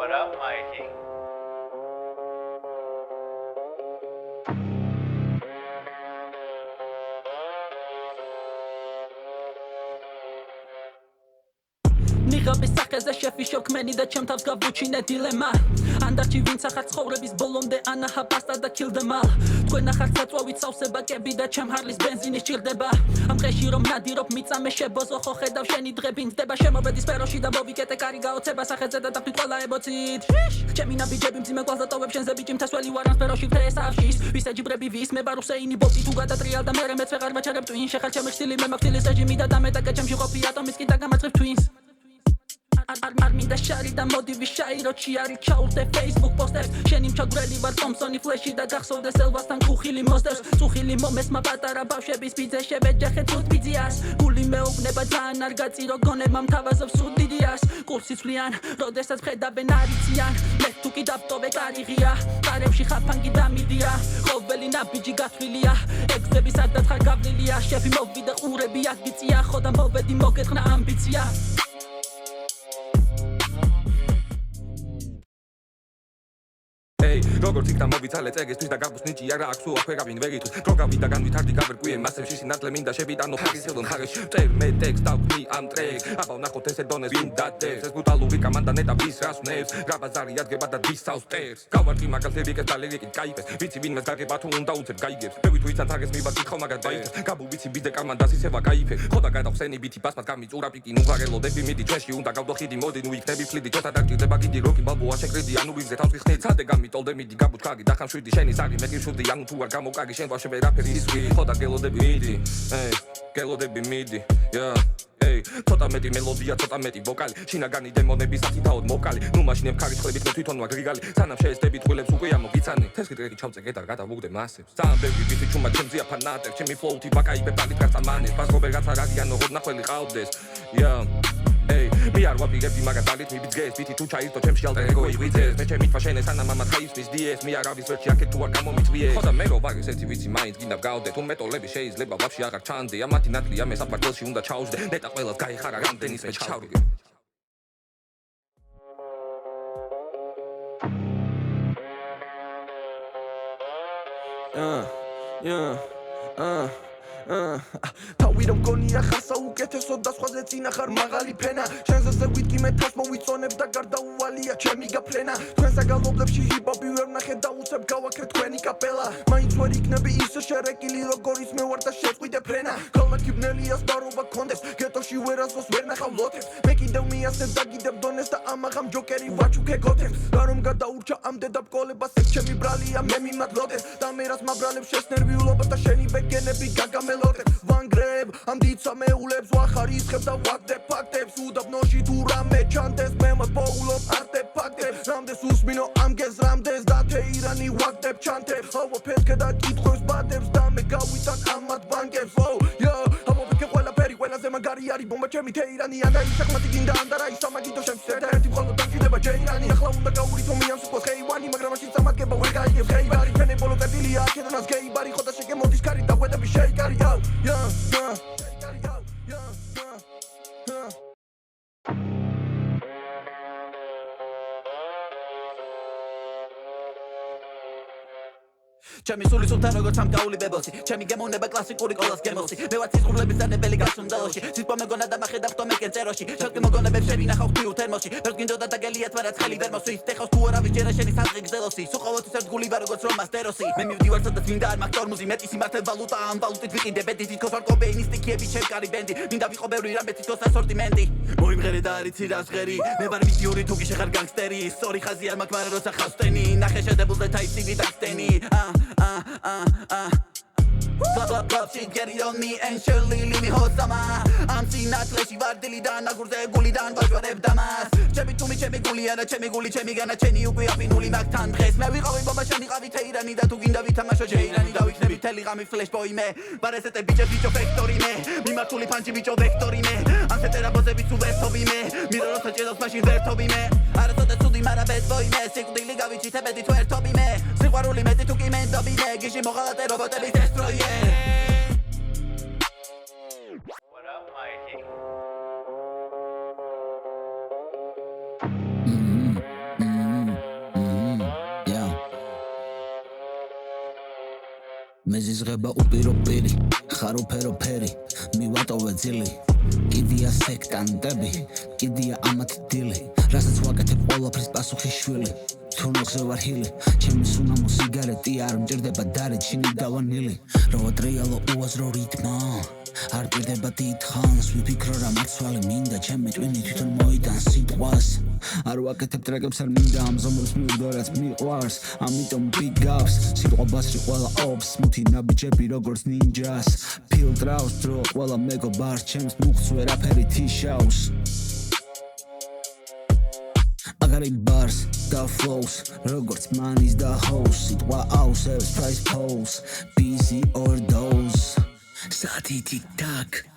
What up, Mikey? ნიღაბის სახეზე შეფი შოქმენი და ჩემ თავს გავუჩინე დილემა ანდარჩი ვინც ახარ ცხოვრების ბოლომდე ანაჰა პასტა და კილდემა თქვენ ახარ საწვავით სავსებაკები და ჩემ ჰარლის ბენზინი სჭირდება ამ დღეში რომ ნადირობ მიწამე შებოზო ხო ხედავ შენი დღე ბინდება შემოვედი სფეროში და მოვიკეტე კარი გაოცება სახეზე და დაფრით ყველა ემოცით ჩემი ნაბიჯები მძიმე გვალს და ტოვებ შენზე ბიჭი მთასველი ვარ ამ სფეროში ფრეს ავშის ვის ეჯიბრები ვის მე ვარ უსეინი ბოტი თუ გადატრიალ და მერე მეც ვეღარ ვაჩერებ ტვინ შეხარ ჩემი ხსილი მე მახსილის რეჟიმი და დამეტაკე ჩემში ყოფი ატომის კიდე გამარცხებ twins Arminda shari da modi vishai rochi ari chaute Facebook posters sheni mchagureli var Thompsoni flashi da gaxovdes elvastan kukhili mosters sukhili momes ma patara bavshebis pizze shebejekhe tut pizias guli meugნება ძალიან არ გაწირო გონება მთავაზობ სუდიდიას კურსიცვლიან როდესაც ხედავენ არიციან მე თუ კი დავტოვე კარიღია კარებში ხაფანგი დამიდია ყოველი ნაბიჯი გათვლილია ეგზები სადაც ხარ გავლილია შეფი მოვიდა ყურები აგიწია ხო და მოვედი მოგეთხნა ამბიცია როგორც იქ და მოვიცალე წეგისთვის და გაბუს ნიჭი არა აქვს უა ქვეგავინ ვეგითვის პროგრამი და განვითარდი გავერკვიე მასებში სინათლე მინდა შევიტანო ხარისელონ ხარეში წერ მე ტექსტ დავქმნი ამ ტრეკს აბა ვნახოთ ესე დონეს ვინ დადებს ეს ბრუტალური კამანდა ნეტა ვის რას ვნებს რა ბაზარი ადგება და დისავს ტერს გავარკვი მაგალ ლირიკებს და ლირიკით გაიფეს ვიცი ვინმეს გაგება თუ უნდა უცებ გაიგებს მე ვით ვიცან თაგეს მიბა კითხო მაგად დაიფეს გაბუ ვიცი ბიდე კამანდას ისევა გაიფე ხო და გადახსენი ბითი ბასმად გამიწურა პიკი ნუ ვაღელოდები მიდი ჩვენში უნდა გავდო ხიდი მოდი ნუ იქნები ფლიდი ჩვენთან დაგჭირდება კიდი როკი ბალბოა შეკრიდი ანუ ვინზე თავს ვიხნით სადე გამიტოლდე მიდი გაბუჩ ხაგი დახან შვიდი შენი ზარი მე გიშვდი ანუ თუ არ გამოკაგი შენ ბავშვები რაფერი ისვი ხო და გელოდები მიდი გელოდები მიდი ცოტა მეტი მელოდია ცოტა მეტი ვოკალი შინაგანი დემონების აკიდაოდ მოკალი ნუ მაშინებ ხარის ხლებით მე თვითონ ვაგრიგალი სანამ შეესდები თვილებს უკვე ამოგიცანი თესხი ტრეკი ჩავწე გეტარ გადავუგდე მასებს ძალიან ბევრი ბიტი ჩუმა ჩემზია ფანატებს ჩემი ფლოუთი ბაკაიბე პალით გასწამანებს ბაზრობერაც არ არიანო როდნახველი ყავდეს მე არ ვაპირებდი მაგას დალით მიბიძგეს ბიტი თუ ჩაირთო ჩემში ალტერ ეგო იღვიძეს მე ჩემი თვა შენე სანამ ამათ ხაისმის დიეს მე არავის ვერჩი აქეთ თუ არ გამომიწვიეს ხო და მე რო ვაგეს ერთი ვიცი მაინც გინდა გავდე თუ მეტოლები შეიძლება ვაფშე აღარ ჩანდე ამათი ნათლია მე საფარგლში უნდა ჩაუждე ნეტა ყველას გაიხარა რამდენის მე ჩავრიგე თავი რომ გონია ხარსა უკეთესო და სხვაზე წინა ხარ მაღალი ფენა შენზე ვიტკი მე თავს მოვიწონებ და გარდაუვალია ჩემი გაფრენა თქვენსა გალობლებში ჰიპ-ჰოპი ვერ ნახე და უცებ გავაკეთე თქვენი კაპელა მაინც ვერ იქნები ისე შერეკილი როგორიც მე ვარ და შეწყვიტე ფრენა ქალაქი ბნელია სპარობა კონდეს გეტოში ვერასდროს ვერ ნახავ ლოთებს მე კიდევ მიასებ და კიდევ დონეს და ამაღამ ჯოკერი ვაჩუქე გოთებს რა რომ გადაურჩა ამ დედაბკოლებას ეს ჩემი ბრალია მე მიმადლოდეს და მე რას მაბრალებს შეს ნერვიულობა და შენი ვეგენები გაგამე ვანგრებ ამ დიცა მეულებს ვახარისხებ და ვაგდებ ფაქტებს უდაბნოში თუ რამე ჩანდეს მე მოპოულობ არტეფაქტებს რამდენს უსმინო ამ გეზ რამდენს დათეირანი ვაგდებ ჩანთებს ავა ფეთქე და კითხვებს ბადებს და მე გავიტან ამათ ბანკებს ამოფეთქე ყველაფერი ყველაზე მაგარი არის ბომბა ჩემი თეირანი და ის საკმათი გინდა ანდა რა ის სამაგიდო შემს ერთადერთი მხოლოდ დამჭირდება ჯეირანი ახლა უნდა გავურითო მე ამ სიტყვას ხეივანი მაგრამ მაშინ სამაგება ვერ გაიგებს ხეივარი ჩვენი ბოლო წერტილია აქედანაც გეიბარი ხო და შეგემოდის კარი და ღვედები შეიკარი ჩემი სული სულთან როგორც ამ გაულებელში ჩემი გემოვნება კლასიკური კოლას გემოსი მე ვარ ცისყრუბლების დანებელი გასუნძელოში ცისპო მეგონა და მახედავ მე კენწეროში შევკი მოგონებებს შევინახავ ხმიურ თერმოში ვერ გინდოდა და გელიათ ვარაც ხელი ვერ მოსვის ტეხავს თუ არავის ჯერა შენი საზღი გზელოსი სულ ყოველთვის ერთ გული ვარ როგორც რომ მასტეროსი მე მივდივარ სადაც მინდა არ მაქვს ტორმუზი მეტი სიმართლე ვალუტა ამ ვალუტით ვიყიდე ბედი თითქოს ვარ კობეინის სტიქიები ჩემ კარი ბენდი მინდა ვიყო ბევრი რამე თითქოს ასორტიმენტი მოიმღერე და არიცი რას ღერი მე ვარ მიდიური თუ კი შეხარ განგსტერი სწორი ხაზი არ მაქვს მაგრამ როცა ხავსტენი ნახე შედებულზე თაიფსივი დაგტენი Blah shit get it on me and surely leave me hot sama I'm seeing that flashy vardili dan agurze guli dan vashvareb damas Chemi tu mi chemi guli ana chemi guli chemi gana cheni ukve apinuli magtan დღეს მე ვიყავი ბობა შენი ყავი თეირანი და თუ გინდა ვითამაშო ჯეირანი და ვიქნები თელი ღამი flash boy მე ბარესეთე ბიჭო ვექტორი მე მიმართული ფანჯი ბიჭო ვექტორი მე ამ შეტერაბოზები თუ ვერთობი მე მირო როცა ჭედავს მაშინ ვერთობი მე არასოდეს ცუდი მარა bad boy მე სიკვდილი გავიჩიტებედი თვერთობი მე სიყვარული მეტი თუ კი მენდობი მე გიჟი მოღალატე რობოტების destroyer What up, Mikey? მეზიზღება უპიროპირი ხარ უფერო ფერი მივატოვე ძილი კიდია სექტანტები კიდია ამათი დილი რასაც ვაკეთებ ყველაფრის პასუხი შვილი თუ ნოხზე ვარ ჰილი ჩემი სუნამო სიგარეტი არ მჭირდება დარი ჩინი დავანილი როა ტრიალო უაზრო რიტმა არ პირდება დიდხანს ვიფიქრო რა მაცვალე მინდა ჩემი ტვინი თვითონ მოიდან სიტყვას არ ვაკეთებ ტრეკებს არ მინდა ამზომებს მივდო რაც მიყვარს ამიტომ ბიგავს სიტყვა ბასრი ყველა ობს მუთი ნაბიჯები როგორც ნინჯას ფილტრავს დრო ყველა მეგობარს ჩემს მუხს ვერაფერი თიშავს აგარი bars და flows როგორც manis და hoes სიტყვა აუსებს price pose busy or those Sati tic tac